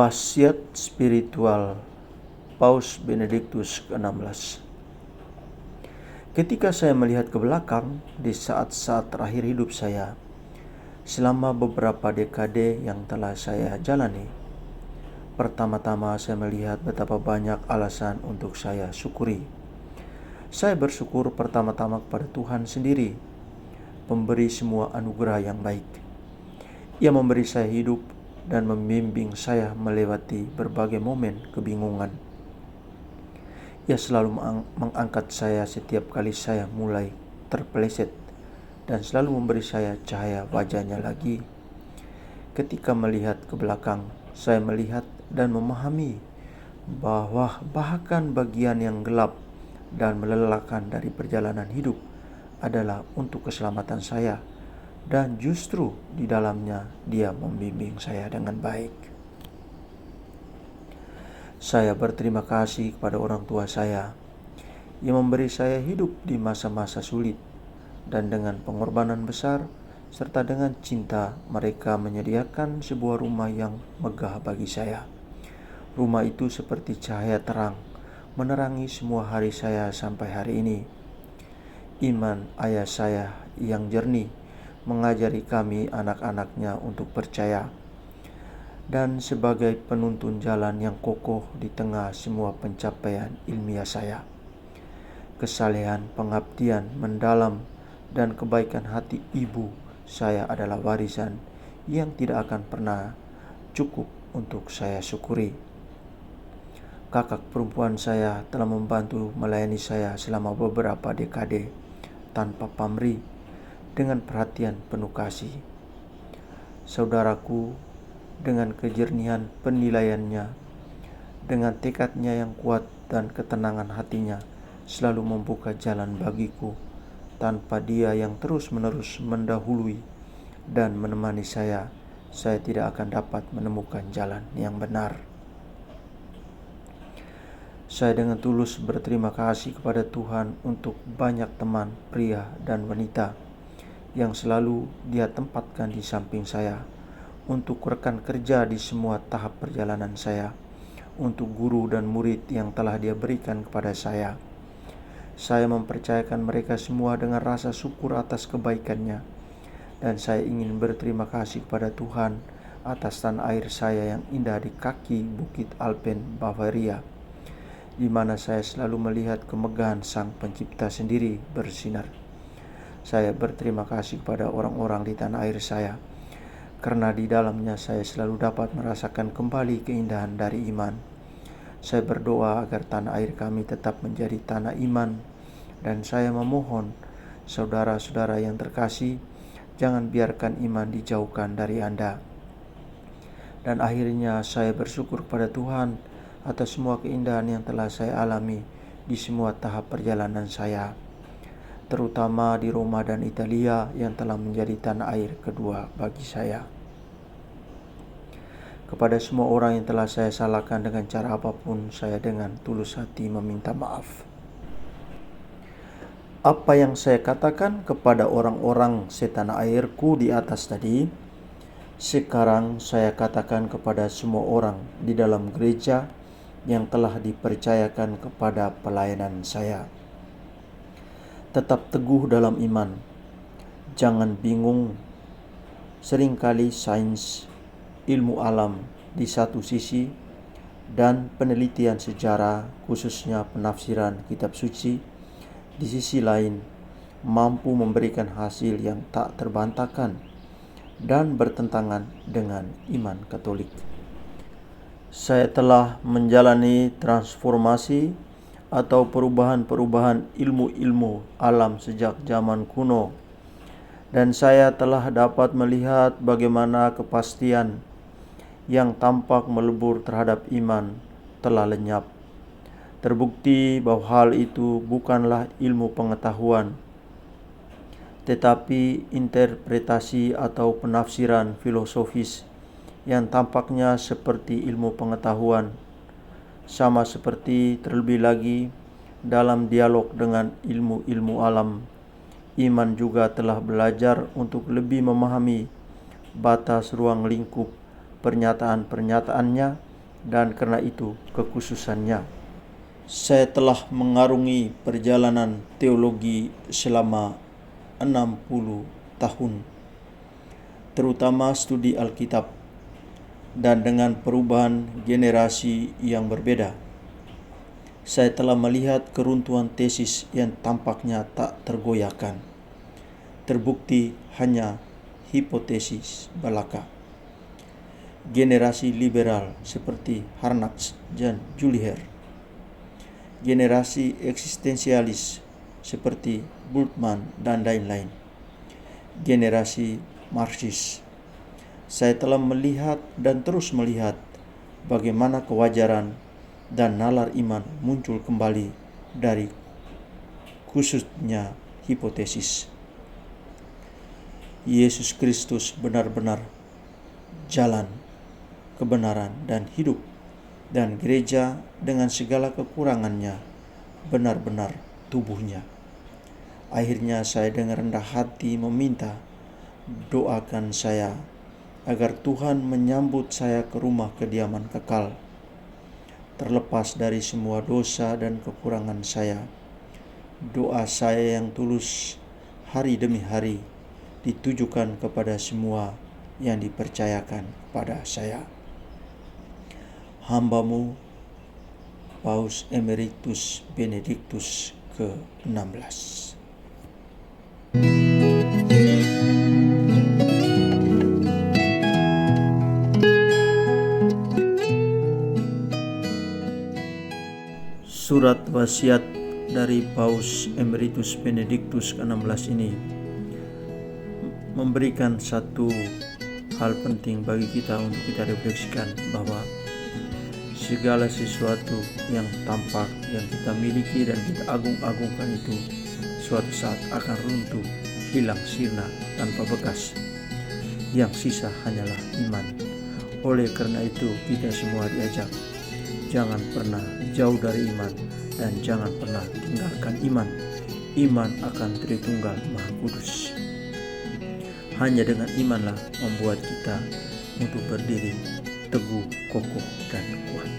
Wasiat spiritual Paus Benediktus ke-16. Ketika saya melihat ke belakang di saat-saat terakhir hidup saya, selama beberapa dekade yang telah saya jalani, pertama-tama saya melihat betapa banyak alasan untuk saya syukuri. Saya bersyukur pertama-tama kepada Tuhan sendiri, pemberi semua anugerah yang baik. Ia memberi saya hidup dan membimbing saya melewati berbagai momen kebingungan. Ia selalu mengangkat saya setiap kali saya mulai terpeleset dan selalu memberi saya cahaya wajahnya lagi. Ketika melihat ke belakang, saya melihat dan memahami bahwa bahkan bagian yang gelap dan melelahkan dari perjalanan hidup adalah untuk keselamatan saya. Dan justru di dalamnya Dia membimbing saya dengan baik. Saya berterima kasih kepada orang tua saya yang memberi saya hidup di masa-masa sulit, dan dengan pengorbanan besar serta dengan cinta mereka menyediakan sebuah rumah yang megah bagi saya. Rumah itu seperti cahaya terang menerangi semua hari saya sampai hari ini. Iman ayah saya yang jernih mengajari kami anak-anaknya untuk percaya, dan sebagai penuntun jalan yang kokoh di tengah semua pencapaian ilmiah saya. Kesalehan, pengabdian mendalam, dan kebaikan hati ibu saya adalah warisan yang tidak akan pernah cukup untuk saya syukuri. Kakak perempuan saya telah membantu melayani saya selama beberapa dekade tanpa pamrih, dengan perhatian penuh kasih. Saudaraku dengan kejernihan penilaiannya, dengan tekadnya yang kuat dan ketenangan hatinya, selalu membuka jalan bagiku. Tanpa dia yang terus-menerus mendahului dan menemani saya tidak akan dapat menemukan jalan yang benar. Saya dengan tulus berterima kasih kepada Tuhan untuk banyak teman pria dan wanita yang selalu Dia tempatkan di samping saya, untuk rekan kerja di semua tahap perjalanan saya, untuk guru dan murid yang telah Dia berikan kepada saya. Saya mempercayakan mereka semua dengan rasa syukur atas kebaikannya, dan saya ingin berterima kasih kepada Tuhan atas tanah air saya yang indah di kaki Bukit Alpen, Bavaria, di mana saya selalu melihat kemegahan Sang Pencipta sendiri bersinar. Saya berterima kasih kepada orang-orang di tanah air saya, karena di dalamnya saya selalu dapat merasakan kembali keindahan dari iman. Saya berdoa agar tanah air kami tetap menjadi tanah iman, dan saya memohon saudara-saudara yang terkasih, jangan biarkan iman dijauhkan dari Anda. Dan akhirnya saya bersyukur kepada Tuhan atas semua keindahan yang telah saya alami di semua tahap perjalanan saya, terutama di Roma dan Italia yang telah menjadi tanah air kedua bagi saya. Kepada semua orang yang telah saya salahkan dengan cara apapun, saya dengan tulus hati meminta maaf. Apa yang saya katakan kepada orang-orang setanah airku di atas tadi, sekarang saya katakan kepada semua orang di dalam gereja yang telah dipercayakan kepada pelayanan saya. Tetap teguh dalam iman, jangan bingung. Seringkali sains, ilmu alam di satu sisi, dan penelitian sejarah, khususnya penafsiran kitab suci, di sisi lain, mampu memberikan hasil yang tak terbantahkan dan bertentangan dengan iman Katolik. Saya telah menjalani transformasi atau perubahan-perubahan ilmu-ilmu alam sejak zaman kuno, dan saya telah dapat melihat bagaimana kepastian yang tampak melebur terhadap iman telah lenyap. Terbukti bahwa hal itu bukanlah ilmu pengetahuan, tetapi interpretasi atau penafsiran filosofis yang tampaknya seperti ilmu pengetahuan. Sama seperti terlebih lagi dalam dialog dengan ilmu-ilmu alam, iman juga telah belajar untuk lebih memahami batas ruang lingkup pernyataan-pernyataannya dan karena itu kekhususannya. Saya telah mengarungi perjalanan teologi selama 60 tahun, terutama studi Alkitab, dan dengan perubahan generasi yang berbeda. Saya telah melihat keruntuhan tesis yang tampaknya tak tergoyahkan, terbukti hanya hipotesis belaka. Generasi liberal seperti Harnack dan Juliher, generasi eksistensialis seperti Bultmann dan lain-lain, generasi Marxis. Saya telah melihat dan terus melihat bagaimana kewajaran dan nalar iman muncul kembali dari khususnya hipotesis. Yesus Kristus benar-benar jalan, kebenaran, dan hidup, dan gereja dengan segala kekurangannya benar-benar tubuhnya. Akhirnya saya dengan rendah hati meminta, doakan saya agar Tuhan menyambut saya ke rumah kediaman kekal, terlepas dari semua dosa dan kekurangan saya. Doa saya yang tulus hari demi hari ditujukan kepada semua yang dipercayakan pada saya. Hambamu, Paus Emeritus Benediktus ke-16. Surat wasiat dari Paus Emeritus Benediktus ke-16 ini memberikan satu hal penting bagi kita untuk kita refleksikan, bahwa segala sesuatu yang tampak, yang kita miliki dan kita agung-agungkan itu suatu saat akan runtuh, hilang sirna tanpa bekas. Yang sisa hanyalah iman. Oleh karena itu kita semua diajak, jangan pernah jauh dari iman dan jangan pernah tinggalkan iman. Iman akan Tritunggal Maha Kudus. Hanya dengan imanlah membuat kita untuk berdiri teguh, kokoh, dan kuat.